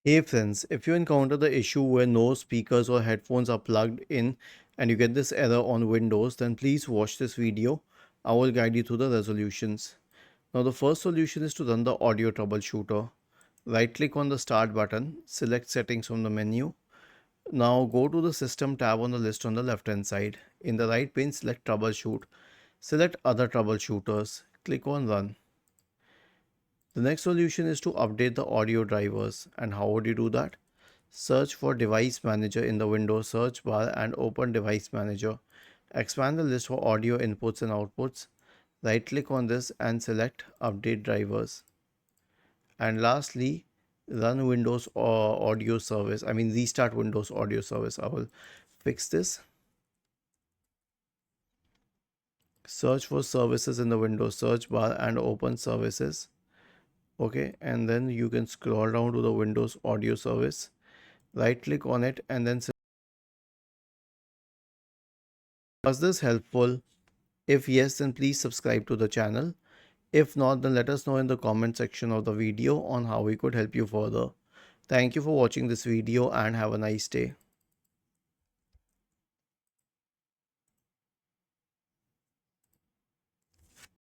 Hey friends, if you encounter the issue where no speakers or headphones are plugged in and you get this error on Windows, then please watch this video. I will guide you through the resolutions. Now the first solution is to run the audio troubleshooter. Right click on the start button, select settings from the menu. Now go to the system tab on the list on the left hand side. In the right pane, select troubleshoot. Select other troubleshooters. Click on run. The next solution is to update the audio drivers. And how would you do that? Search for Device Manager in the Windows search bar and open Device Manager. Expand the list for audio inputs and outputs. Right click on this and select Update Drivers. And lastly, run Windows Audio Service. Restart Windows Audio Service. I will fix this. Search for services in the Windows search bar and open services. Okay, and then you can scroll down to the Windows Audio Service. Right click on it and then was this helpful? If yes, then please subscribe to the channel. If not, then let us know in the comment section of the video on how we could help you further. Thank you for watching this video and have a nice day.